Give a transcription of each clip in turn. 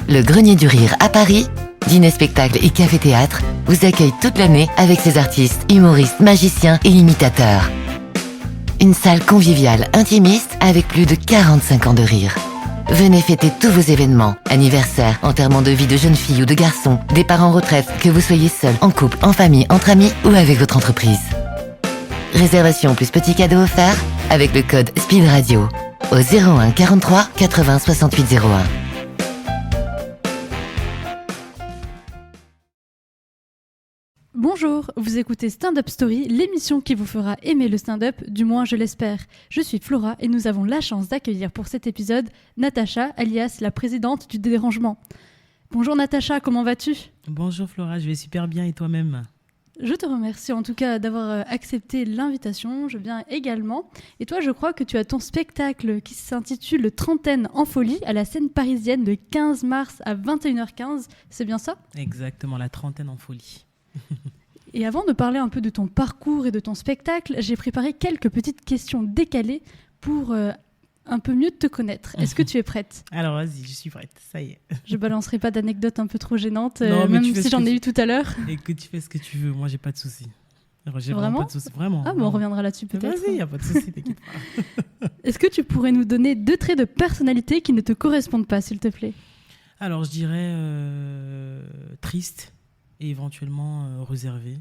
Le Grenier du Rire à Paris, dîner, spectacle et café-théâtre, vous accueille toute l'année avec ses artistes, humoristes, magiciens et imitateurs. Une salle conviviale, intimiste, avec plus de 45 ans de rire. Venez fêter tous vos événements, anniversaires, enterrement de vie de jeunes filles ou de garçons, départ en retraite, que vous soyez seul, en couple, en famille, entre amis ou avec votre entreprise. Réservation plus petit cadeau offert avec le code SPEED Radio au 01 43 80 68 01. Bonjour, vous écoutez Stand Up Story, l'émission qui vous fera aimer le stand-up, du moins je l'espère. Je suis Flora et nous avons la chance d'accueillir pour cet épisode Natacha, alias la présidente du Dérangement. Bonjour Natacha, comment vas-tu ? Bonjour Flora, je vais super bien et toi-même ? Je te remercie en tout cas d'avoir accepté l'invitation, je viens également. Et toi, je crois que tu as ton spectacle qui s'intitule Trentaine en folie à la scène parisienne le 15 mars à 21h15, c'est bien ça ? Exactement, la trentaine en folie. Et avant de parler un peu de ton parcours et de ton spectacle, j'ai préparé quelques petites questions décalées pour un peu mieux te connaître. Est-ce que tu es prête ? Alors vas-y, je suis prête, ça y est. Je balancerai pas d'anecdotes un peu trop gênantes, Non, même si j'en ai eu tout à l'heure. Écoute, tu fais ce que tu veux, moi j'ai pas de soucis. J'ai Vraiment pas de soucis, vraiment. Ah, mais on reviendra là-dessus peut-être. Vas-y, y a pas de soucis, t'inquiète pas. Est-ce que tu pourrais nous donner 2 traits de personnalité qui ne te correspondent pas, s'il te plaît ? Alors je dirais triste et éventuellement réservé.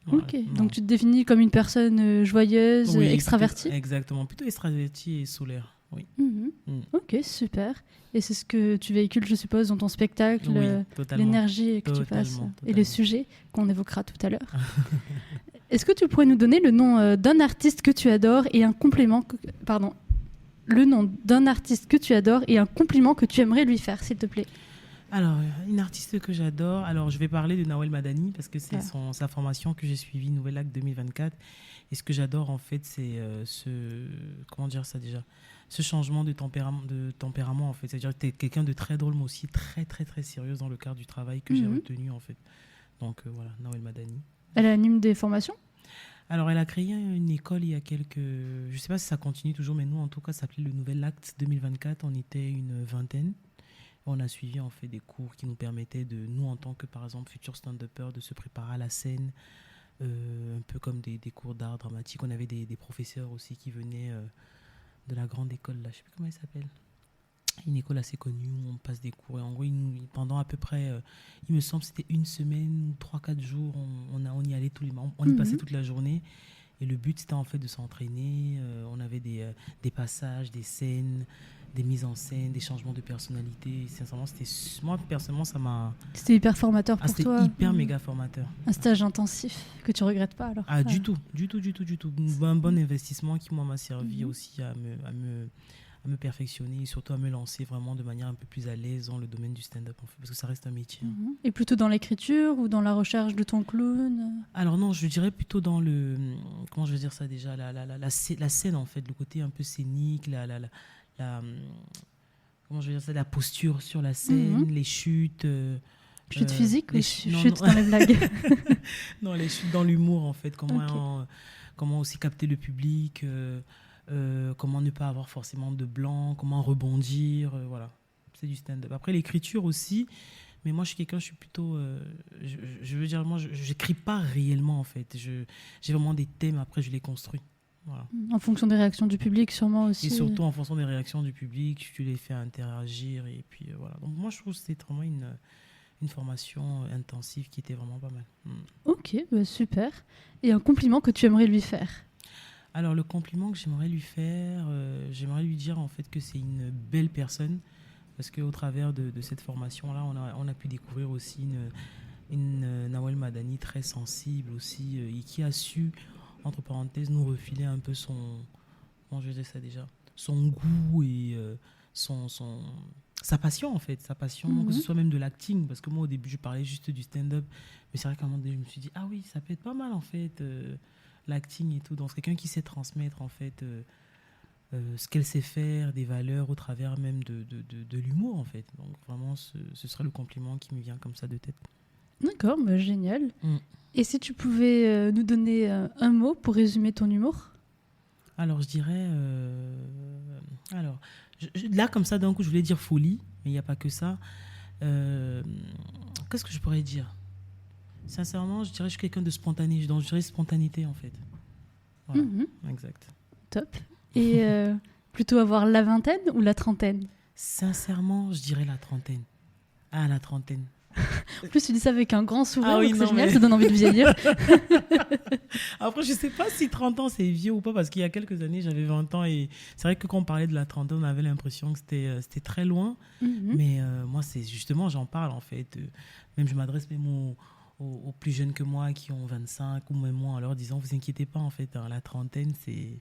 Voilà, Ok, donc tu te définis comme une personne joyeuse, oui, extravertie ? Exactement, plutôt extraverti et solaire, oui. Ok, super. Et c'est ce que tu véhicules, je suppose, dans ton spectacle, Oui, totalement. l'énergie que tu passes Totalement. et les sujets qu'on évoquera tout à l'heure. Est-ce que tu pourrais nous donner le nom d'un artiste que tu adores et un compliment le nom d'un artiste que tu adores et un compliment que tu aimerais lui faire, s'il te plaît ? Alors, une artiste que j'adore, alors je vais parler de Nawel Madani parce que c'est sa formation que j'ai suivie, Nouvel Acte 2024. Et ce que j'adore en fait, c'est ce changement de tempérament en fait. C'est-à-dire que tu es quelqu'un de très drôle, mais aussi très très très sérieux dans le cadre du travail que j'ai retenu en fait. Donc voilà, Nawel Madani. Elle anime des formations ? Alors, elle a créé une école il y a quelques... Je ne sais pas si ça continue toujours, mais nous, en tout cas, ça s'appelait le Nouvel Acte 2024. On était une vingtaine. On a suivi en fait des cours qui nous permettaient de, nous en tant que par exemple futurs stand-uppers, de se préparer à la scène, un peu comme des cours d'art dramatique. On avait des professeurs aussi qui venaient de la grande école, là, je ne sais plus comment elle s'appelle. Une école assez connue où on passe des cours. Et en gros, pendant à peu près, il me semble que c'était une semaine, 3-4 jours, on y allait tous les mois. On y passait toute la journée. Et le but, c'était en fait de s'entraîner. On avait des passages, des scènes, des mises en scène, des changements de personnalité. Sincèrement, moi, personnellement, ça m'a... C'était hyper formateur pour toi. C'était hyper méga formateur. Un stage intensif que tu regrettes pas alors ? Ah, du tout. Un bon investissement qui, moi, m'a servi aussi à me perfectionner et surtout à me lancer vraiment de manière un peu plus à l'aise dans le domaine du stand-up, en fait, parce que ça reste un métier. Et plutôt dans l'écriture ou dans la recherche de ton clown ? Alors non, je dirais plutôt dans le... Comment je vais dire ça déjà ? La scène, en fait, le côté un peu scénique, comment je vais dire ça ? La posture sur la scène, les chutes... chutes physiques ou chutes dans les blagues ? Non, les chutes dans l'humour, en fait. Comment aussi capter le public... comment ne pas avoir forcément de blanc, comment rebondir, voilà, c'est du stand-up. Après l'écriture aussi, mais moi je suis plutôt, je veux dire, moi je n'écris pas réellement en fait, j'ai vraiment des thèmes, après je les construis. Voilà. En fonction des réactions du public sûrement aussi. Et surtout en fonction des réactions du public, tu les fais interagir et puis voilà. Donc moi je trouve que c'est vraiment une formation intensive qui était vraiment pas mal. Ok, super. Et un compliment que tu aimerais lui faire ? Alors, le compliment que j'aimerais lui faire, j'aimerais lui dire en fait que c'est une belle personne parce qu'au travers de cette formation-là, on a pu découvrir aussi une Nawel Madani très sensible aussi et qui a su, entre parenthèses, nous refiler un peu comment je vais dire ça déjà, son goût et sa passion en fait, que ce soit même de l'acting, parce que moi au début je parlais juste du stand-up, mais c'est vrai qu'à un moment donné je me suis dit, ah oui, ça peut être pas mal en fait, l'acting et tout, donc c'est quelqu'un qui sait transmettre en fait ce qu'elle sait faire, des valeurs au travers même de l'humour en fait, donc vraiment ce serait le compliment qui me vient comme ça de tête. D'accord, génial. Et si tu pouvais nous donner un mot pour résumer ton humour ? Alors je dirais là comme ça d'un coup je voulais dire folie, mais il n'y a pas que ça. Qu'est-ce que je pourrais dire? Sincèrement, je dirais que je suis quelqu'un de spontané. Donc, je dirais spontanéité, en fait. Voilà, exact. Top. Et plutôt avoir la vingtaine ou la trentaine? Sincèrement, je dirais la trentaine. Ah, la trentaine. En plus, tu dis ça avec un grand sourire, Ah oui, donc non, c'est génial, mais- ça donne envie de vieillir. Après, je sais pas si 30 ans c'est vieux ou pas, parce qu'il y a quelques années, j'avais 20 ans et c'est vrai que quand on parlait de la trentaine, on avait l'impression que c'était très loin. Mais moi, c'est justement, j'en parle en fait. Même je m'adresse même aux plus jeunes que moi qui ont 25 ou même moins en leur disant, vous inquiétez pas en fait, hein, la trentaine, c'est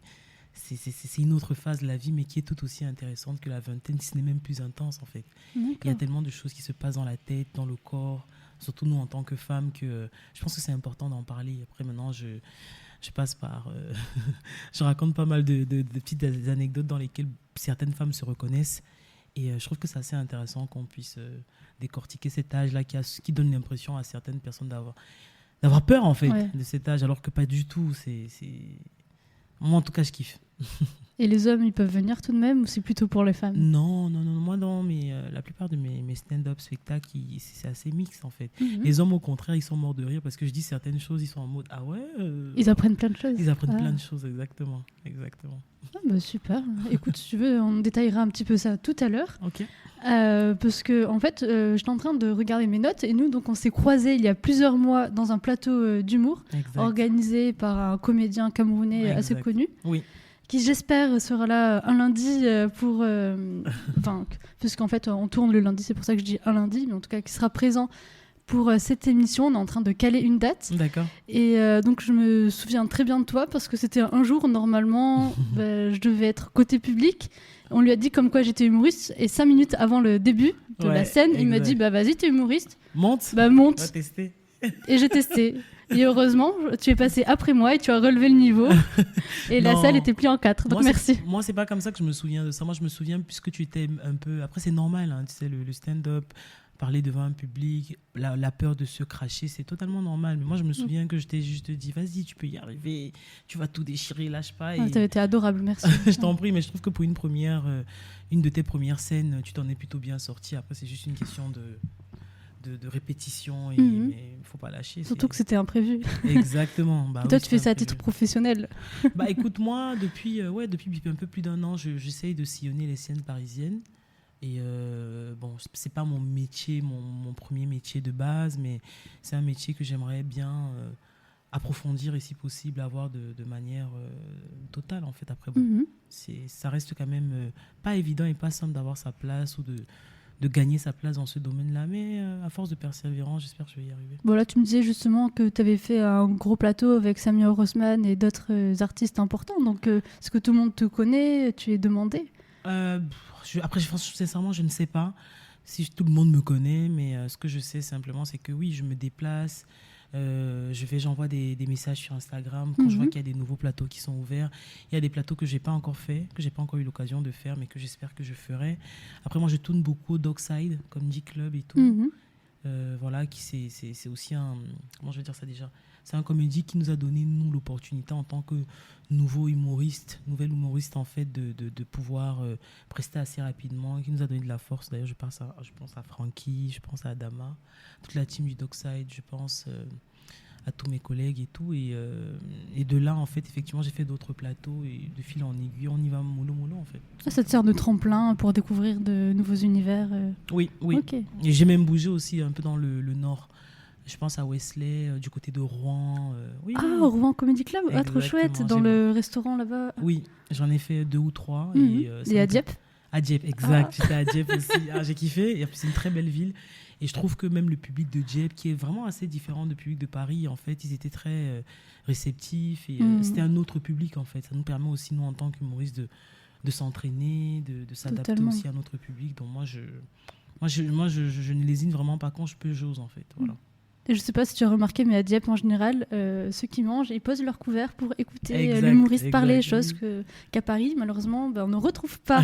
une autre phase de la vie, mais qui est tout aussi intéressante que la vingtaine, si ce n'est même plus intense en fait. Il y a D'accord. tellement de choses qui se passent dans la tête, dans le corps, surtout nous en tant que femmes, que je pense que c'est important d'en parler. Après, maintenant, je passe par... je raconte pas mal de petites anecdotes dans lesquelles certaines femmes se reconnaissent. Et je trouve que c'est assez intéressant qu'on puisse décortiquer cet âge-là qui donne l'impression à certaines personnes d'avoir peur, en fait, Ouais. de cet âge, alors que pas du tout. Moi, en tout cas, je kiffe. Et les hommes, ils peuvent venir tout de même ou c'est plutôt pour les femmes? Non. Moi, la plupart de mes stand-up spectacles, c'est assez mixte, en fait. Mhm. Les hommes, au contraire, ils sont morts de rire parce que je dis certaines choses, ils sont en mode, ah ouais Ils apprennent plein de choses. Ils apprennent Ah. plein de choses, exactement. Ah, bah, super. Écoute, si tu veux, on détaillera un petit peu ça tout à l'heure. Ok. Parce que, en fait, j'étais en train de regarder mes notes et nous, donc, on s'est croisés il y a plusieurs mois dans un plateau d'humour Exact. organisé par un comédien camerounais assez Exact. connu, Oui. qui j'espère sera là un lundi pour... Enfin, puisqu'en fait, on tourne le lundi, c'est pour ça que je dis un lundi, mais en tout cas, qui sera présent pour cette émission. On est en train de caler une date. D'accord. Et donc, je me souviens très bien de toi parce que c'était un jour, normalement, je devais être côté public. On lui a dit comme quoi j'étais humoriste. Et 5 minutes avant le début de la Ouais, scène, il m'a exact. dit, bah vas-y, t'es humoriste. Monte. Bah On va monte. tester. Et j'ai testé. Et heureusement, tu es passé après moi et tu as relevé le niveau. Et la Non. salle était pliée en 4. Donc Moi, merci. Moi, c'est pas comme ça que je me souviens de ça. Moi, je me souviens puisque tu étais un peu... Après, c'est normal, hein, tu sais, le stand-up, parler devant un public, la peur de se cracher, c'est totalement normal. Mais moi, je me souviens que je t'ai juste dit, vas-y, tu peux y arriver, tu vas tout déchirer, lâche pas. Ah, Et t'as été adorable, merci. je t'en prie, mais je trouve que pour une de tes premières scènes, tu t'en es plutôt bien sorti. Après, c'est juste une question de répétition et mais faut pas lâcher. Surtout que c'était imprévu. Exactement. Bah Et toi, oui, tu fais c'est ça à imprévu. titre professionnel. Bah écoute, moi, depuis un peu plus d'un an, j'essaye de sillonner les scènes parisiennes. Et bon, c'est pas mon métier, mon premier métier de base, mais c'est un métier que j'aimerais bien approfondir et si possible avoir de manière totale en fait. Après, bon, Mhm. ça reste quand même pas évident et pas simple d'avoir sa place ou de gagner sa place dans ce domaine-là, mais à force de persévérance, j'espère que je vais y arriver. Bon, là, tu me disais justement que tu avais fait un gros plateau avec Samir Rosman et d'autres artistes importants. Donc, est-ce que tout le monde te connaît? Tu es demandé? Après, sincèrement, je ne sais pas si tout le monde me connaît, mais ce que je sais simplement, c'est que oui, je me déplace, j'envoie des messages sur Instagram quand je vois qu'il y a des nouveaux plateaux qui sont ouverts. Il y a des plateaux que j'ai pas encore fait, que j'ai pas encore eu l'occasion de faire, mais que j'espère que je ferai. Après, moi, je tourne beaucoup au Dockside, comme dit Club et tout. Mhm. Voilà, c'est aussi un... Comment je vais dire ça déjà? C'est un comédie qui nous a donné, nous, l'opportunité en tant que nouvel humoriste en fait, de pouvoir prester assez rapidement, qui nous a donné de la force. D'ailleurs, je pense à Francky, je pense à Adama, toute la team du Dockside, je pense à tous mes collègues et tout. Et de là, en fait, effectivement, j'ai fait d'autres plateaux et de fil en aiguille, on y va mollo, en fait. Ah, ça te sert de tremplin pour découvrir de nouveaux univers. Oui. Ok. Et j'ai même bougé aussi un peu dans le nord. Je pense à Wesley, du côté de Rouen. Oui. Ah, au Rouen Comedy Club, ah, trop Exactement, chouette, dans j'ai- le restaurant là-bas. Oui, j'en ai fait 2 ou 3. Mhm. Et Et à Dieppe? À Dieppe, exact. Ah. J'étais à Dieppe aussi. Ah, j'ai kiffé. Et c'est une très belle ville. Et je trouve que même le public de Dieppe, qui est vraiment assez différent du public de Paris, en fait, ils étaient très réceptifs. Et c'était un autre public, en fait. Ça nous permet aussi, nous, en tant qu'humoristes, de s'entraîner, de s'adapter Totalement. aussi à notre public. Donc moi, je ne lésine vraiment pas quand j'ose, en fait. Voilà. Et je sais pas si tu as remarqué, mais à Dieppe en général, ceux qui mangent, ils posent leur couvert pour écouter Exact, l'humoriste parler, exact, chose qu'à Paris, malheureusement, on ne retrouve pas.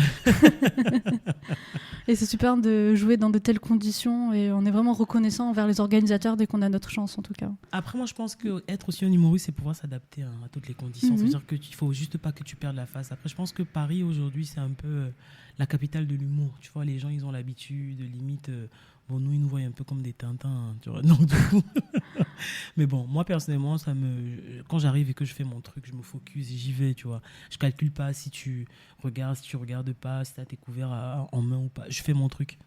Et c'est super de jouer dans de telles conditions et on est vraiment reconnaissant envers les organisateurs dès qu'on a notre chance en tout cas. Après, moi, je pense qu'être aussi un humoriste, c'est pouvoir s'adapter à toutes les conditions. C'est-à-dire qu'il ne faut juste pas que tu perdes la face. Après, je pense que Paris, aujourd'hui, c'est un peu la capitale de l'humour. Tu vois, les gens, ils ont l'habitude, limite... bon, nous, ils nous voient un peu comme des Tintins, hein, tu vois. Donc, du coup... Mais bon, moi, personnellement, quand j'arrive et que je fais mon truc, je me focus et j'y vais, tu vois. Je calcule pas si tu regardes pas, si tu as tes couverts en main ou pas. Je fais mon truc.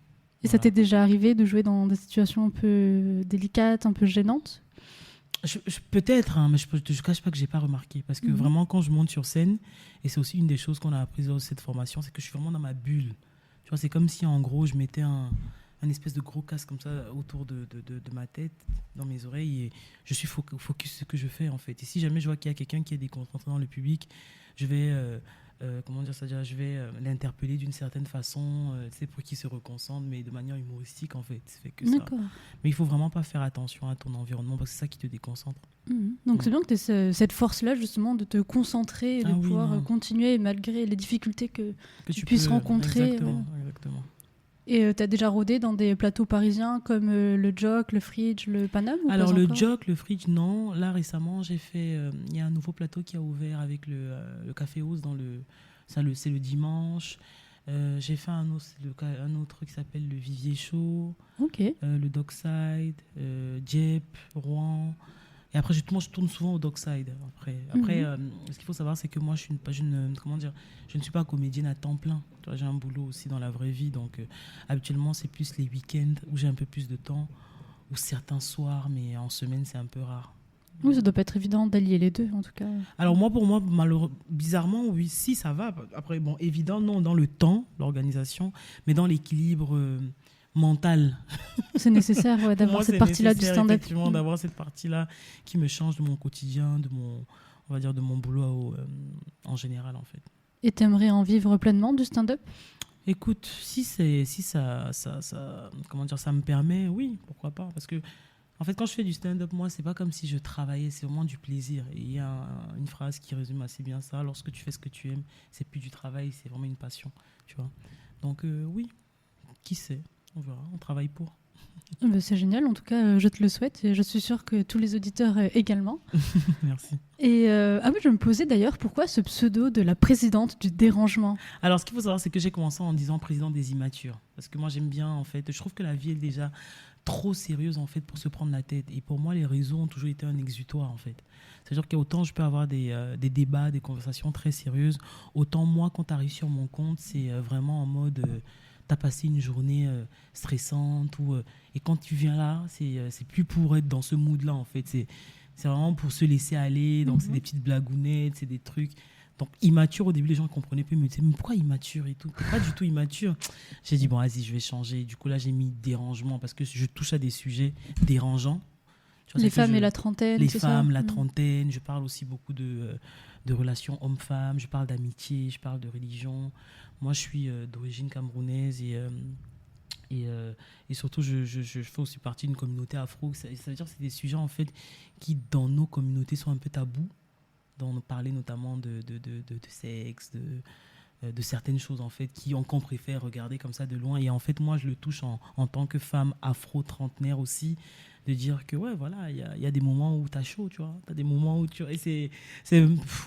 Et ça t'est déjà arrivé de jouer dans des situations un peu délicates, un peu gênantes ? Peut-être, hein, mais je ne te cache pas que je n'ai pas remarqué. Parce que vraiment, quand je monte sur scène, et c'est aussi une des choses qu'on a apprises dans cette formation, c'est que je suis vraiment dans ma bulle. Tu vois, c'est comme si, en gros, je mettais un espèce de gros casque comme ça autour de ma tête, dans mes oreilles, et je suis focus sur ce que je fais, en fait. Et si jamais je vois qu'il y a quelqu'un qui est déconcentré dans le public, je vais... je vais l'interpeller d'une certaine façon, pour qu'il se reconcentre, mais de manière humoristique en fait. C'est que ça. Mais il faut vraiment pas faire attention à ton environnement parce que c'est ça qui te déconcentre. Donc c'est bien que tu aies cette force-là justement de te concentrer et de pouvoir continuer malgré les difficultés que tu puisses rencontrer. Exactement. Et tu as déjà rôdé dans des plateaux parisiens comme le Jock, le Fridge, le Paname ou Alors pas le encore Jock, le Fridge, non. Là récemment, j'ai fait... Il y a un nouveau plateau qui a ouvert avec le Café House c'est le dimanche. J'ai fait un autre qui s'appelle le Vivier Show, le Dockside, Dieppe, Rouen. Et après, je tourne souvent au Dockside. Après, ce qu'il faut savoir, c'est que moi, je ne suis pas comédienne à temps plein. Tu vois, j'ai un boulot aussi dans la vraie vie. Donc, habituellement, c'est plus les week-ends où j'ai un peu plus de temps, ou certains soirs, mais en semaine, c'est un peu rare. Oui, ça doit pas être évident d'allier les deux, en tout cas. Alors, pour moi, bizarrement, oui, si, ça va. Après, bon, évident, non, dans le temps, l'organisation, mais dans l'équilibre... mental. C'est nécessaire d'avoir cette partie-là du stand-up. Effectivement, d'avoir cette partie-là qui me change de mon quotidien, de mon boulot en général, en fait. Et t'aimerais en vivre pleinement du stand-up ? Écoute, si ça me permet, oui, pourquoi pas. Parce que, en fait, quand je fais du stand-up, moi, c'est pas comme si je travaillais, c'est vraiment du plaisir. Et il y a une phrase qui résume assez bien ça. Lorsque tu fais ce que tu aimes, c'est plus du travail, c'est vraiment une passion, tu vois. Donc, oui, qui sait ? On verra, on travaille pour. C'est génial, en tout cas, je te le souhaite et je suis sûre que tous les auditeurs également. Merci. Et je me posais d'ailleurs, pourquoi ce pseudo de la présidente du dérangement ? Alors, ce qu'il faut savoir, c'est que j'ai commencé en disant présidente des immatures. Parce que moi, j'aime bien, en fait, je trouve que la vie est déjà trop sérieuse, en fait, pour se prendre la tête. Et pour moi, les réseaux ont toujours été un exutoire, en fait. C'est-à-dire qu'autant je peux avoir des débats, des conversations très sérieuses, autant moi, quand tu arrives sur mon compte, c'est vraiment en mode... t'as passé une journée stressante et quand tu viens là, c'est plus pour être dans ce mood-là, en fait. C'est vraiment pour se laisser aller. Donc, c'est des petites blagounettes, c'est des trucs. Donc, immature, au début, les gens ne comprenaient pas. Ils me disaient, mais pourquoi immature et tout ? T'es pas du tout immature. J'ai dit, bon, vas-y, je vais changer. Du coup, là, j'ai mis dérangement parce que je touche à des sujets dérangeants. Tu vois, les femmes et la trentaine. Les femmes, la trentaine. Je parle aussi beaucoup de relations hommes-femmes. Je parle d'amitié, je parle de religion. Moi, je suis d'origine camerounaise et surtout, je fais aussi partie d'une communauté afro. Ça veut dire que c'est des sujets, en fait, qui, dans nos communautés, sont un peu tabous. D'en parler notamment de sexe, de certaines choses, en fait, qu'on préfère regarder comme ça de loin. Et en fait, moi, je le touche en tant que femme afro-trentenaire aussi, de dire que, ouais, voilà, il y a des moments où t'as chaud, tu vois. T'as des moments où tu... Et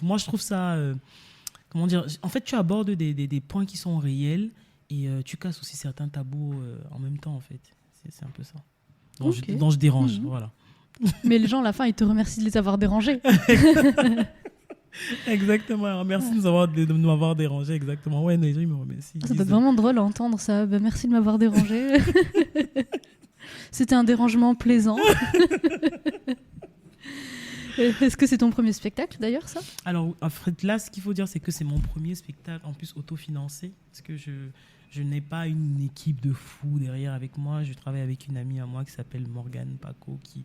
moi, je trouve ça... comment dire, en fait, tu abordes des points qui sont réels et tu casses aussi certains tabous en même temps, en fait. C'est un peu ça. Donc, je dérange, voilà. Mais les gens, à la fin, ils te remercient de les avoir dérangés. Exactement. Alors, merci de m'avoir dérangé. Exactement. Ouais, les gens, ils me remercient. Ça doit être vraiment drôle à entendre ça. Merci de m'avoir dérangé. C'était un dérangement plaisant. Est-ce que c'est ton premier spectacle, d'ailleurs, ça ? Alors, en fait, là, ce qu'il faut dire, c'est que c'est mon premier spectacle, en plus autofinancé, parce que je n'ai pas une équipe de fous derrière avec moi. Je travaille avec une amie à moi qui s'appelle Morgane Paco, qui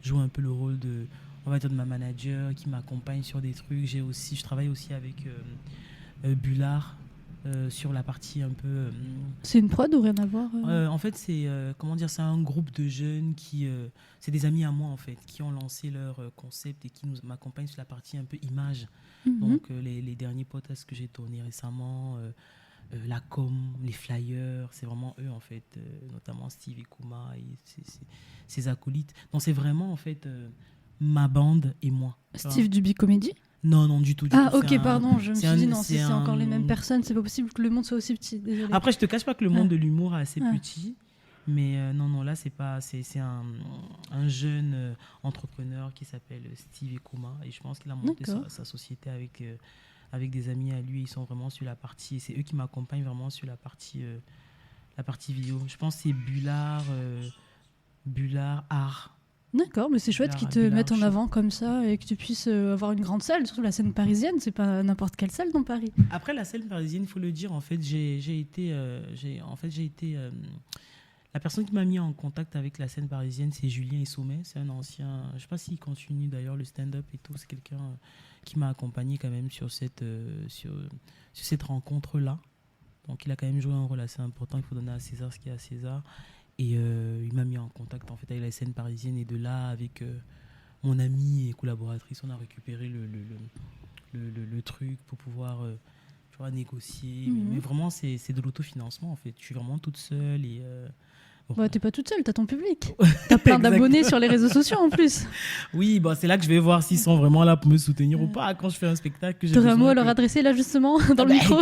joue un peu le rôle de ma manager, qui m'accompagne sur des trucs. Je travaille aussi avec Bullard sur la partie un peu... C'est une prod ou rien à voir En fait, c'est c'est un groupe de jeunes c'est des amis à moi, en fait, qui ont lancé leur concept et qui m'accompagnent sur la partie un peu image. Donc, les derniers podcasts que j'ai tournés récemment... la com, les flyers, c'est vraiment eux en fait, notamment Steve et Kuma et ses acolytes. Donc c'est vraiment en fait ma bande et moi. Steve du Bicomedy? Non, non, du tout. Ah, ok, pardon, je me suis dit, non, si c'est encore les mêmes personnes, c'est pas possible que le monde soit aussi petit. Désolée. Après, je te cache pas que le monde de l'humour est assez petit, mais non, là, c'est pas. C'est un jeune entrepreneur qui s'appelle Steve Ekuma, et je pense qu'il a monté sa société avec des amis à lui. Ils sont vraiment sur la partie. C'est eux qui m'accompagnent vraiment sur la partie vidéo. Je pense que c'est Bullard Art. D'accord, mais c'est chouette qu'ils te mettent en avant comme ça et que tu puisses avoir une grande salle, surtout la scène parisienne, c'est pas n'importe quelle salle dans Paris. Après la scène parisienne, il faut le dire, en fait, j'ai été la personne qui m'a mis en contact avec la scène parisienne, c'est Julien Essoumet, c'est un ancien, je sais pas s'il continue d'ailleurs le stand-up et tout, c'est quelqu'un qui m'a accompagné quand même sur cette rencontre-là. Donc il a quand même joué un rôle assez important, il faut donner à César ce qui est à César. Et il m'a mis en contact en fait avec la scène parisienne, et de là avec mon amie et collaboratrice on a récupéré le truc pour pouvoir tu vois, négocier. Mais vraiment c'est de l'autofinancement en fait, je suis vraiment toute seule et bon. Bah, t'es pas toute seule, t'as ton public. T'as plein d'abonnés sur les réseaux sociaux en plus. Oui, bah, c'est là que je vais voir s'ils sont vraiment là pour me soutenir ou pas quand je fais un spectacle. T'aurais un mot à leur adresser là justement dans le micro.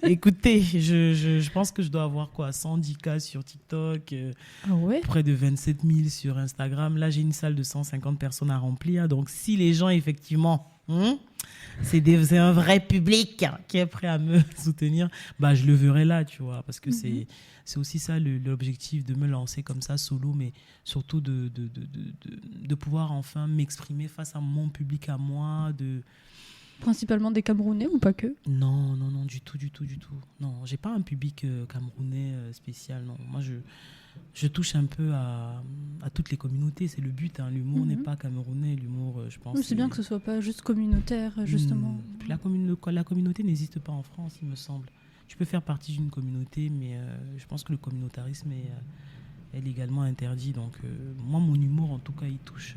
Écoutez, je pense que je dois avoir 110 cas sur TikTok, près de 27 000 sur Instagram. Là, j'ai une salle de 150 personnes à remplir. Donc, si les gens, effectivement, c'est un vrai public qui est prêt à me soutenir, bah, je le verrai là, tu vois, parce que c'est aussi ça l'objectif de me lancer comme ça solo, mais surtout de pouvoir enfin m'exprimer face à mon public à moi. Principalement des Camerounais ou pas que? Non, du tout. Non, j'ai pas un public camerounais spécial, non. Moi, je touche un peu à toutes les communautés, c'est le but, hein. L'humour n'est pas camerounais, l'humour, je pense. C'est bien que ce soit pas juste communautaire, justement. La communauté n'existe pas en France, il me semble. Tu peux faire partie d'une communauté, mais je pense que le communautarisme est légalement interdit. Donc, moi, mon humour, en tout cas, il touche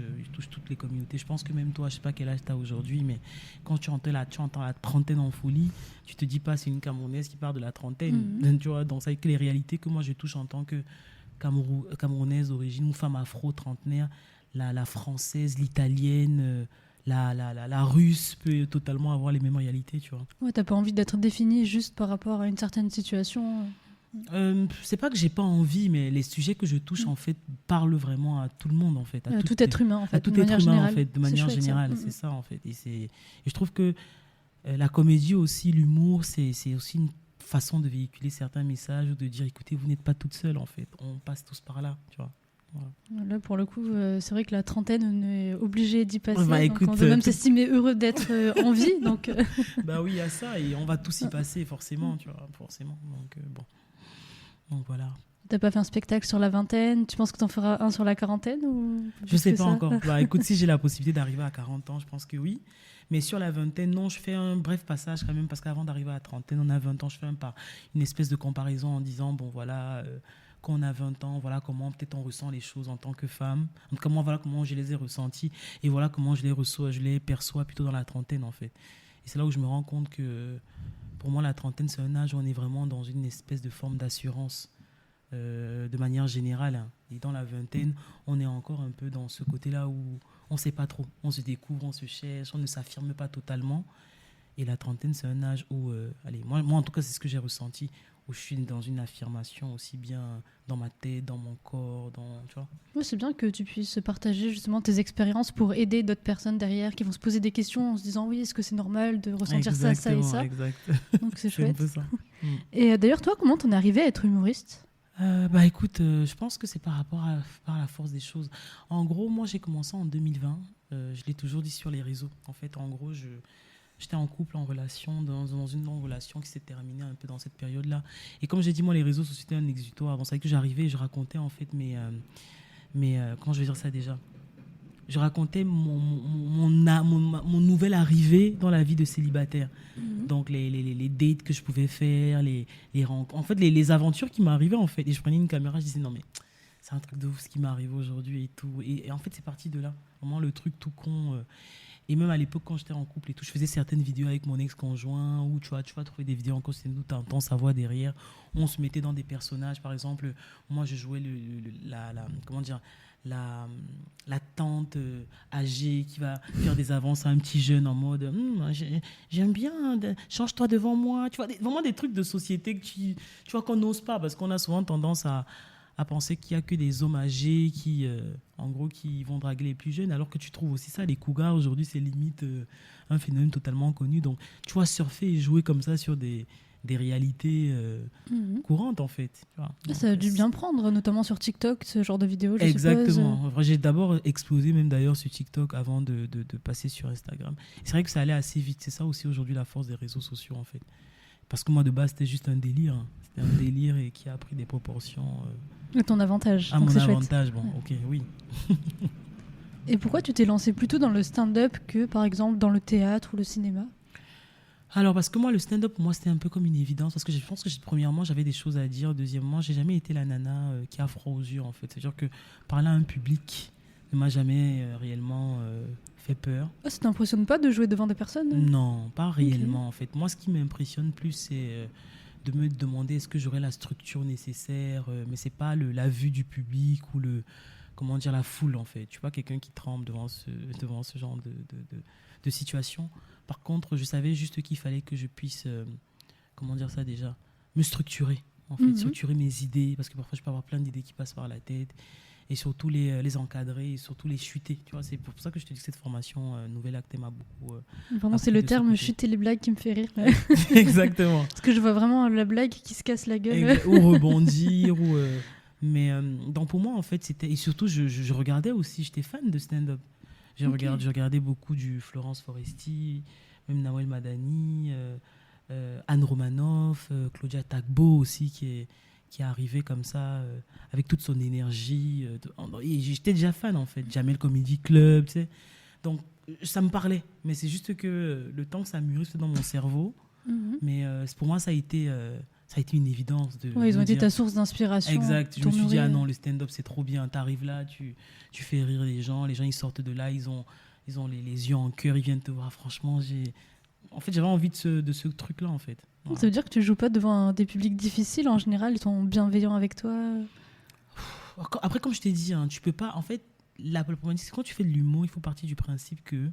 toutes les communautés. Je pense que même toi, je sais pas quel âge tu as aujourd'hui, mais quand tu entends la trentaine en folie, tu te dis pas c'est une Camerounaise qui part de la trentaine. Tu vois, donc c'est avec les réalités que moi, je touche en tant que Camerounaise d'origine ou femme afro-trentenaire, la française, l'italienne, la russe peut totalement avoir les mêmes réalités, tu vois. Ouais, t'as pas envie d'être définie juste par rapport à une certaine situation. C'est pas que j'ai pas envie, mais les sujets que je touche en fait parlent vraiment à tout le monde en fait, à tout être humain en fait, à tout être humain en fait, de manière générale, c'est ça en fait. Et je trouve que la comédie aussi, l'humour, c'est aussi une façon de véhiculer certains messages ou de dire écoutez, vous n'êtes pas toute seule en fait, on passe tous par là, tu vois. Voilà. Là, pour le coup, c'est vrai que la trentaine, on est obligé d'y passer. Bah, écoute, on doit même s'estimer heureux d'être en vie. Donc, bah oui, il y a ça, et on va tous y passer, forcément, tu vois, forcément. Donc voilà. T'as pas fait un spectacle sur la vingtaine? Tu penses que t'en feras un sur la quarantaine ou je sais pas encore. Bah, écoute, si j'ai la possibilité d'arriver à 40 ans, je pense que oui. Mais sur la vingtaine, non, je fais un bref passage quand même, parce qu'avant d'arriver à la trentaine, on a 20 ans, je fais une espèce de comparaison en disant, bon voilà, quand on a 20 ans, voilà comment peut-être on ressent les choses en tant que femme. En tout cas, moi, voilà comment je les ai ressenties, et voilà comment je les perçois plutôt dans la trentaine, en fait. Et c'est là où je me rends compte que, pour moi, la trentaine, c'est un âge où on est vraiment dans une espèce de forme d'assurance, de manière générale, hein. Et dans la vingtaine, on est encore un peu dans ce côté-là où on ne sait pas trop. On se découvre, on se cherche, on ne s'affirme pas totalement. Et la trentaine, c'est un âge où, moi, en tout cas, c'est ce que j'ai ressenti, où je suis dans une affirmation aussi bien dans ma tête, dans mon corps, tu vois. Oui, c'est bien que tu puisses partager justement tes expériences pour aider d'autres personnes derrière qui vont se poser des questions en se disant oui, est-ce que c'est normal de ressentir ça et ça. Exact. Donc c'est chouette. C'est un peu ça. Et d'ailleurs, toi, comment t'en es arrivé à être humoriste? Bah écoute, je pense que c'est par la force des choses. En gros, moi j'ai commencé en 2020, je l'ai toujours dit sur les réseaux. En fait, en gros, j'étais en couple, en relation, dans une longue relation qui s'est terminée un peu dans cette période-là. Et comme j'ai dit, moi les réseaux sociaux c'était un exutoire. Bon, c'est vrai que j'arrivais et je racontais en fait comment je vais dire ça déjà, je racontais mon nouvelle arrivée dans la vie de célibataire. Donc les dates que je pouvais faire, les rencontres, en fait les aventures qui m'arrivaient en fait. Et je prenais une caméra, je disais non mais c'est un truc de ouf ce qui m'est arrivé aujourd'hui et tout. Et en fait c'est parti de là, vraiment le truc tout con. Et même à l'époque, quand j'étais en couple et tout, je faisais certaines vidéos avec mon ex-conjoint où tu vas trouver des vidéos encore, c'est nous, tu entends sa voix derrière. On se mettait dans des personnages. Par exemple, moi, je jouais comment dire, la tante âgée qui va faire des avances à un petit jeune en mode j'aime bien, change-toi devant moi. Tu vois, vraiment des trucs de société que tu vois, qu'on n'ose pas parce qu'on a souvent tendance à penser qu'il n'y a que des hommes âgés qui, en gros, qui vont draguer les plus jeunes, alors que tu trouves aussi ça, les cougars, aujourd'hui, c'est limite un phénomène totalement connu. Donc, tu vois, surfer et jouer comme ça sur des réalités courantes, en fait. Tu vois. Donc, ça a dû bien prendre, notamment sur TikTok, ce genre de vidéos, je exactement. suppose. J'ai d'abord explosé, même d'ailleurs, sur TikTok avant de passer sur Instagram. C'est vrai que ça allait assez vite. C'est ça aussi, aujourd'hui, la force des réseaux sociaux, en fait. Parce que moi, de base, c'était juste un délire. Hein. C'était un délire et qui a pris des proportions... À ton avantage. À donc mon c'est avantage, chouette. bon, ok, oui. Et pourquoi tu t'es lancé plutôt dans le stand-up que, par exemple, dans le théâtre ou le cinéma ? Alors, parce que moi, le stand-up, pour moi, c'était un peu comme une évidence. Parce que je pense que, premièrement, j'avais des choses à dire. Deuxièmement, j'ai jamais été la nana qui a froid aux yeux, en fait. C'est-à-dire que parler à un public ne m'a jamais réellement fait peur. Oh, ça t'impressionne pas de jouer devant des personnes ? Non, pas réellement, en fait. Moi, ce qui m'impressionne plus, c'est de me demander est-ce que j'aurai la structure nécessaire. Mais c'est pas la vue du public ou comment dire, la foule, en fait. Tu vois, quelqu'un qui tremble devant ce genre de situation. Par contre, je savais juste qu'il fallait que je puisse, comment dire ça déjà, me structurer, en fait, structurer mes idées, parce que parfois je peux avoir plein d'idées qui passent par la tête, et surtout les encadrer, et surtout les chuter. Tu vois, c'est pour ça que je te dis que cette formation Nouvelle Acte m'a beaucoup... Vraiment, c'est le terme chuter les blagues qui me fait rire. Exactement. Parce que je vois vraiment la blague qui se casse la gueule. Ou rebondir, mais donc pour moi, en fait, c'était... Et surtout, je regardais aussi, j'étais fan de stand-up. Je regardais beaucoup du Florence Foresti, même Nawel Madani, Anne Romanoff, Claudia Tagbo aussi, qui est arrivée comme ça, avec toute son énergie. Et j'étais déjà fan, en fait. Jamel Comedy Club, tu sais. Donc, ça me parlait. Mais c'est juste que le temps que ça mûrisse dans mon cerveau, mais pour moi, ça a été une évidence. Ils ont été ta source d'inspiration. Exact. Je me suis dit, ah non, le stand-up, c'est trop bien. Tu arrives là, tu fais rire les gens, ils sortent de là, ils ont les yeux en cœur, ils viennent te voir. Franchement, j'avais envie de ce truc-là, en fait. Voilà. Ça veut dire que tu joues pas devant des publics difficiles, en général, ils sont bienveillants avec toi. Après, comme je t'ai dit, hein, tu peux pas... En fait, la problématique, c'est quand tu fais de l'humour, il faut partir du principe que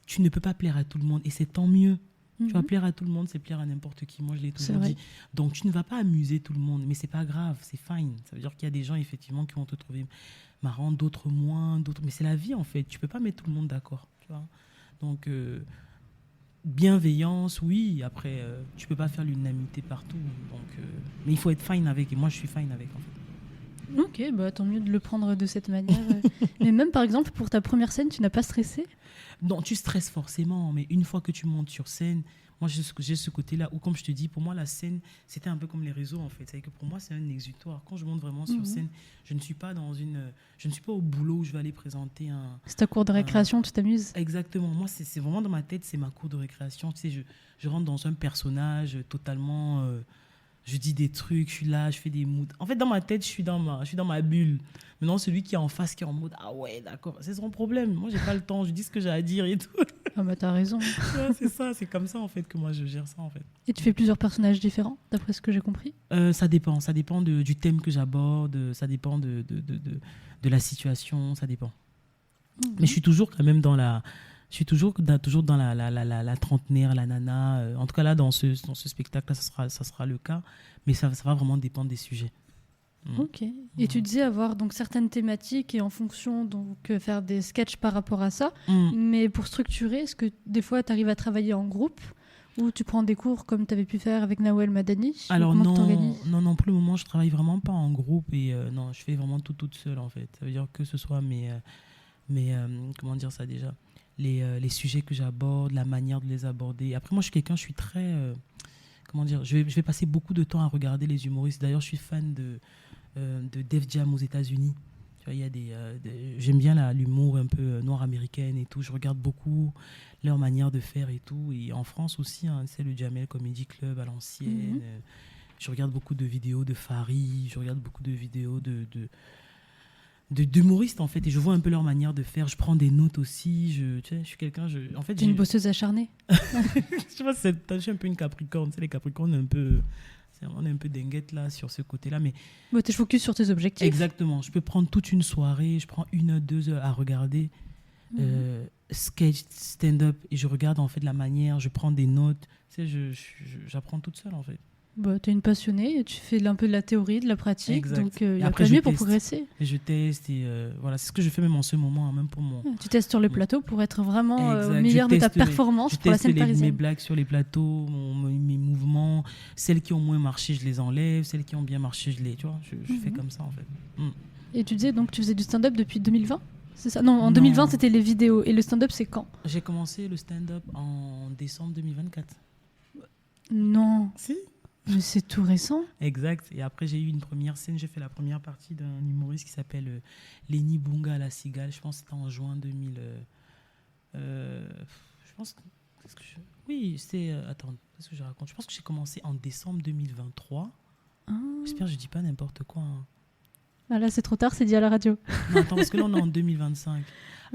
tu ne peux pas plaire à tout le monde, et c'est tant mieux. Tu vas plaire à tout le monde, c'est plaire à n'importe qui. Moi, je l'ai toujours dit. Donc, tu ne vas pas amuser tout le monde, mais c'est pas grave, c'est fine. Ça veut dire qu'il y a des gens, effectivement, qui vont te trouver marrant, d'autres moins, d'autres... Mais c'est la vie, en fait. Tu peux pas mettre tout le monde d'accord, tu vois. Donc, bienveillance, oui. Après, tu peux pas faire l'unanimité partout. Donc, mais il faut être fine avec. Et moi, je suis fine avec, en fait. Ok, bah, tant mieux de le prendre de cette manière. Mais même, par exemple, pour ta première scène, tu n'as pas stressé ? Non, tu stresses forcément, mais une fois que tu montes sur scène, moi j'ai ce côté-là où, comme je te dis, pour moi la scène, c'était un peu comme les réseaux, en fait. C'est-à-dire que pour moi, c'est un exutoire. Quand je monte vraiment sur scène, je ne suis pas au boulot où je vais aller présenter un... C'est ta cour de récréation, tu t'amuses ? Exactement. Moi, c'est vraiment dans ma tête, c'est ma cour de récréation. Tu sais, je rentre dans un personnage totalement... je dis des trucs, je suis là, je fais des moods. En fait, dans ma tête, je suis dans ma bulle. Maintenant, celui qui est en face, qui est en mode « Ah ouais, d'accord, c'est son problème. Moi, j'ai pas le temps, je dis ce que j'ai à dire et tout. » Ah bah t'as raison. Ouais, c'est ça, c'est comme ça, en fait, que moi, je gère ça, en fait. Et tu fais plusieurs personnages différents, d'après ce que j'ai compris ? Ça dépend du thème que j'aborde, ça dépend de la situation, ça dépend. Mais je suis toujours quand même dans la... Je suis toujours dans la trentenaire, la nana. En tout cas, là, dans ce spectacle-là, ça sera le cas. Mais ça va vraiment dépendre des sujets. Ok. Et tu disais avoir donc certaines thématiques et en fonction, donc faire des sketchs par rapport à ça. Mais pour structurer, est-ce que des fois, tu arrives à travailler en groupe ou tu prends des cours comme tu avais pu faire avec Nawel Madani ? Alors non, pour le moment, je travaille vraiment pas en groupe. Et non, je fais vraiment tout toute seule, en fait. Ça veut dire que ce soit mes comment dire ça déjà ? Les sujets que j'aborde, la manière de les aborder. Après, moi, je suis très... comment dire ? Je vais passer beaucoup de temps à regarder les humoristes. D'ailleurs, je suis fan de Def Jam aux États-Unis. Tu vois, il y a j'aime bien l'humour un peu noir américaine et tout. Je regarde beaucoup leur manière de faire et tout. Et en France aussi, hein, c'est le Jamel Comedy Club à l'ancienne. Je regarde beaucoup de vidéos de Farid. Je regarde beaucoup de vidéos d'humoristes, en fait. Et je vois un peu leur manière de faire. Je prends des notes aussi. Tu sais, je suis quelqu'un... En fait, T'es une bosseuse acharnée. je sais pas, je suis un peu une Capricorne. Tu sais, les Capricornes, on est un peu dinguette là sur ce côté-là, mais Bon, t'es focus sur tes objectifs. exactement. Je peux prendre toute une soirée, je prends 1 heure, 2 heures à regarder sketch, stand-up, et je regarde en fait la manière, je prends des notes. Tu sais, j'apprends toute seule en fait. Bah, t'es une passionnée, tu fais un peu de la théorie, de la pratique, Exact. donc il y Et a après, pas je mieux pour teste. progresser. Et je teste et voilà, c'est ce que je fais même en ce moment, hein, même pour mon. Tu testes sur les plateaux pour être vraiment au Exact. meilleur Je de ta teste les- performance Je pour la teste scène mes parisienne. blagues sur les plateaux, mes mouvements. Celles qui ont moins marché, je les enlève. Celles qui ont bien marché, tu vois, je fais comme ça en fait. Et tu disais donc tu faisais du stand-up depuis 2020 ? C'est ça ? Non, en Non. 2020 c'était les vidéos. Et le stand-up c'est quand ? J'ai commencé le stand-up en décembre 2024. Non, Si. mais c'est tout récent. Exact. Et après, j'ai eu une première scène. J'ai fait la première partie d'un humoriste qui s'appelle Lenny Bunga à la Cigale. Je pense que c'était en juin 2000. Je pense que. Oui, c'était. Attends, qu'est-ce que je raconte ? Je pense que j'ai commencé en décembre 2023. Ah. J'espère que je dis pas n'importe quoi. Hein. Ah là c'est trop tard, c'est dit à la radio. Non, attends, parce que là, on est en 2025.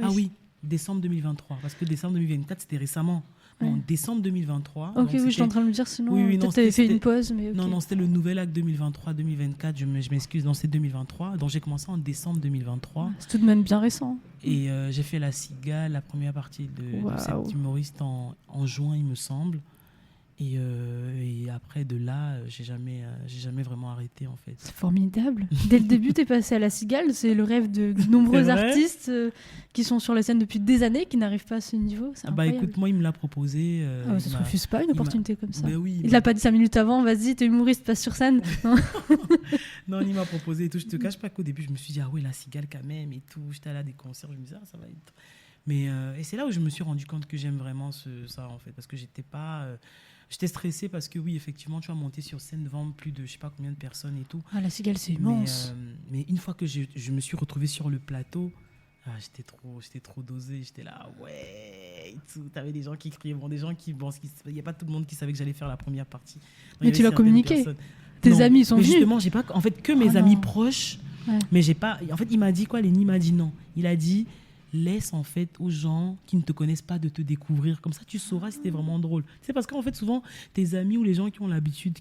Ah oui, décembre 2023. Parce que décembre 2024, c'était récemment. Non, Ouais. décembre 2023. Ok, donc oui, je suis c'était- en train de me dire sinon Oui, oui, non, peut-être t'avais fait c'était- une pause. Mais ok. Non, c'était le nouvel acte 2023-2024. Je m'excuse, non, c'est 2023. Donc j'ai commencé en décembre 2023. C'est tout de même bien récent. Et j'ai fait la Cigale, la première partie de Waouh. cet humoriste en juin, il me semble. Et après, de là, j'ai jamais vraiment arrêté, en fait. C'est formidable. Dès le début, t'es passé à la Cigale. C'est le rêve de nombreux C'est vrai artistes qui sont sur la scène depuis des années, qui n'arrivent pas à ce niveau. C'est Ah bah incroyable. écoute, moi, il me l'a proposé. Ah ouais, ça se refuse pas une opportunité comme ça. Ben oui, Il l'a pas dit 5 minutes avant, vas-y, t'es humoriste, passe sur scène. Non. Non, il m'a proposé et tout. Je te cache pas qu'au début, je me suis dit, ah ouais, la Cigale quand même et tout. J'étais allé à des concerts, je me disais, ah, ça va être. Mais et c'est là où je me suis rendu compte que j'aime vraiment ça, en fait. Parce que j'étais pas. J'étais stressée parce que oui, effectivement, tu vas monter sur scène devant plus de je sais pas combien de personnes et tout. Ah, la Cigale, c'est immense. Mais une fois que je me suis retrouvé sur le plateau, j'étais trop dosé. J'étais là, ouais, et tout. T'avais des gens qui criaient, bon, des gens qui. Bon, il n'y a pas tout le monde qui savait que j'allais faire la première partie. Donc, il y Mais avait tu l'as certaines communiqué. personnes. Tes Non, amis sont mais venus. justement, j'ai pas. En fait, que mes Oh amis non. proches. Ouais. Mais j'ai pas. En fait, il m'a dit quoi, Lenny m'a dit non. Il a dit. Laisse en fait aux gens qui ne te connaissent pas de te découvrir. Comme ça, tu sauras si c'était vraiment drôle. C'est parce qu'en fait, souvent, tes amis ou les gens qui ont l'habitude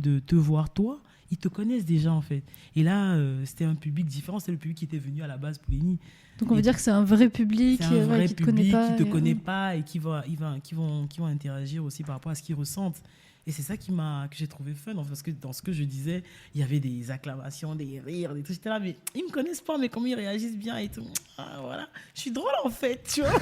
de te voir, toi, ils te connaissent déjà en fait. Et là, c'était un public différent. C'est le public qui était venu à la base pour Lenny. Donc on veut dire que c'est un vrai public C'est un vrai qui te connaît public pas. qui te connaît pas et qui vont interagir aussi par rapport à ce qu'ils ressentent. Et c'est ça que j'ai trouvé fun, en fait, parce que dans ce que je disais, il y avait des acclamations, des rires, des trucs. J'étais là, mais ils me connaissent pas, mais comment ils réagissent bien et tout. Ah, voilà, je suis drôle en fait, tu vois.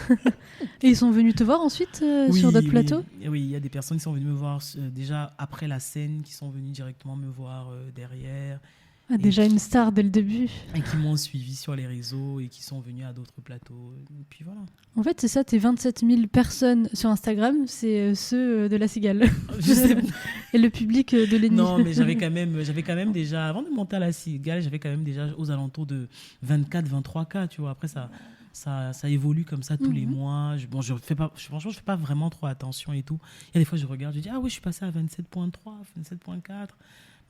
Et ils sont venus te voir ensuite sur d'autres plateaux ? Oui, il y a des personnes qui sont venues me voir déjà après la scène, qui sont venues directement me voir derrière. Ah, déjà une star dès le début. Et qui m'ont suivi sur les réseaux et qui sont venus à d'autres plateaux. Et puis voilà. En fait, c'est ça, tes 27 000 personnes sur Instagram, c'est ceux de la Cigale. Je sais pas. Et le public de Lenny. Non, mais j'avais quand même déjà, avant de monter à la Cigale, j'avais quand même déjà aux alentours de 24-23K, tu vois. Après, ça évolue comme ça tous les mois. Franchement, je fais pas vraiment trop attention et tout. Il y a des fois, je regarde, je dis, ah oui, je suis passé à 27.3, 27.4.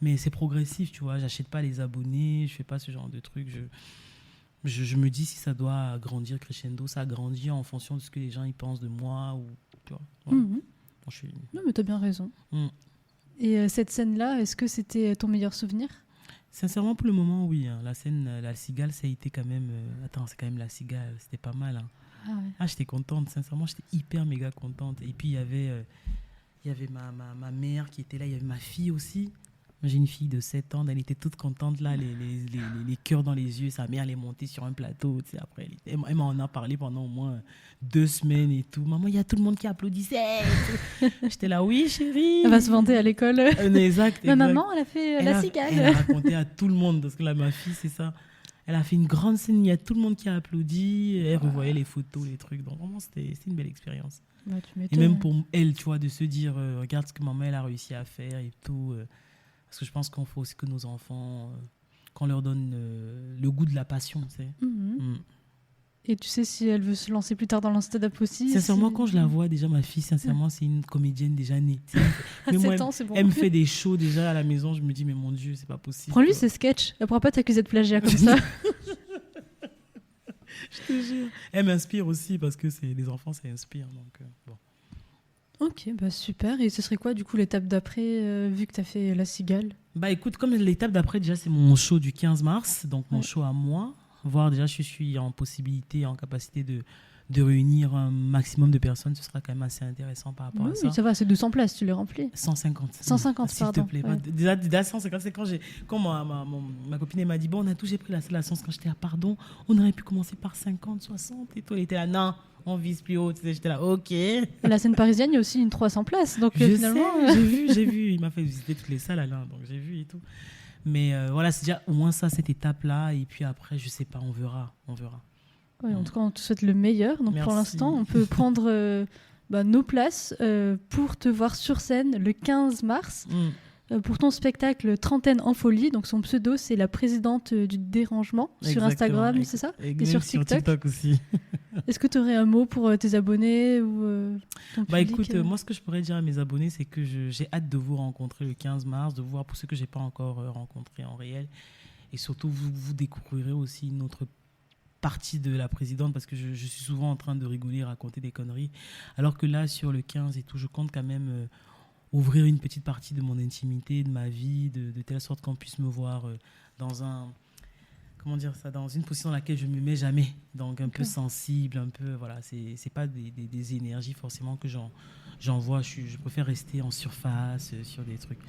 Mais c'est progressif, tu vois. J'achète pas les abonnés, je fais pas ce genre de trucs. Je me dis si ça doit grandir crescendo, ça grandit en fonction de ce que les gens ils pensent de moi. Ou, tu vois. Voilà. Mhm. Bon, je suis... Non, mais t'as bien raison. Mm. Et cette scène-là, est-ce que c'était ton meilleur souvenir ? Sincèrement, pour le moment, oui. Hein. La scène, la Cigale, ça a été quand même... Attends, c'est quand même la Cigale, c'était pas mal. Hein. Ah ouais. Ah, j'étais contente, sincèrement, j'étais hyper méga contente. Et puis, il y avait ma mère qui était là, il y avait ma fille aussi. J'ai une fille de 7 ans, elle était toute contente, là, les cœurs dans les yeux. Sa mère, elle est montée sur un plateau. Tu sais, après, elle m'en a parlé pendant au moins 2 semaines et tout. Maman, il y a tout le monde qui applaudissait. J'étais là, oui, chérie. Elle va se vanter à l'école. Exact. Ma maman, elle a fait la Cigale. Elle a raconté à tout le monde, parce que là, ma fille, c'est ça. Elle a fait une grande scène, il y a tout le monde qui a applaudi. Elle revoyait les photos, les trucs. Donc, vraiment, c'était une belle expérience. Bah, tu Et m'étonnes. même pour elle, tu vois, de se dire, regarde ce que maman, elle a réussi à faire et tout. Parce que je pense qu'on faut aussi que nos enfants, qu'on leur donne le goût de la passion, tu sais. Mhm. Et tu sais si elle veut se lancer plus tard dans le stand-up aussi ? Sincèrement, quand je la vois, déjà, ma fille, sincèrement, c'est une comédienne déjà née. À Mais 7 moi, ans, c'est bon. elle me fait des shows déjà à la maison. Je me dis, mais mon Dieu, c'est pas possible. Prends-lui ses sketchs. Elle pourra pas t'accuser de plagiat comme ça. Je te jure. Elle m'inspire aussi parce que les enfants, ça inspire. Donc, bon. Ok, bah super. Et ce serait quoi, du coup, l'étape d'après, vu que tu as fait La Cigale? Bah écoute, comme l'étape d'après, déjà, c'est mon show du 15 mars, donc mon Ouais. show à moi. Voir déjà, je suis en possibilité, en capacité de réunir un maximum de personnes. Ce sera quand même assez intéressant par rapport Oui, à ça. ça va, c'est 200 places, tu les remplis. 150. 150, s'il pardon. te plaît. Ouais. Déjà 150, c'est quand ma copine elle m'a dit, bon, on a tout, j'ai pris la salle à 100. Quand j'étais là, pardon, on aurait pu commencer par 50, 60. Et toi, il était là, non, on vise plus haut. Tu sais, j'étais là, ok. À la scène parisienne, il y a aussi une 300 places. Donc Je finalement. sais, j'ai vu. Il m'a fait visiter toutes les salles, Alain, donc j'ai vu et tout. Mais voilà, c'est déjà au moins ça, cette étape-là. Et puis après, je sais pas, on verra. Ouais, en tout cas, on te souhaite le meilleur. Donc pour Merci. l'instant, on peut prendre nos places pour te voir sur scène le 15 mars pour ton spectacle Trentaine en folie. Donc son pseudo, c'est la présidente du dérangement sur Exactement. Instagram, c'est ça? Et Et même sur TikTok. aussi. Est-ce que tu aurais un mot pour tes abonnés ou ton Bah public, écoute, moi ce que je pourrais dire à mes abonnés, c'est que j'ai hâte de vous rencontrer le 15 mars, de vous voir pour ceux que j'ai pas encore rencontrés en réel. Et surtout, vous découvrirez aussi une autre partie de la présidente, parce que je suis souvent en train de rigoler, raconter des conneries. Alors que là, sur le 15 et tout, je compte quand même ouvrir une petite partie de mon intimité, de ma vie, de telle sorte qu'on puisse me voir dans un... Comment dire ça, dans une position dans laquelle je ne me mets jamais, donc un peu sensible, un peu, voilà, c'est pas des énergies forcément que j'envoie, je préfère rester en surface, sur des trucs.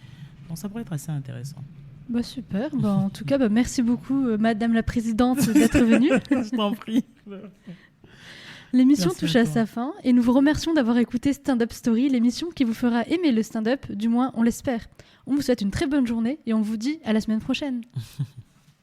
Donc ça pourrait être assez intéressant. Bah super, en tout cas merci beaucoup Madame la Présidente d'être venue. Je t'en prie. L'émission Merci touche à à toi. sa fin et nous vous remercions d'avoir écouté Stand Up Story, l'émission qui vous fera aimer le stand-up, du moins on l'espère. On vous souhaite une très bonne journée et on vous dit à la semaine prochaine.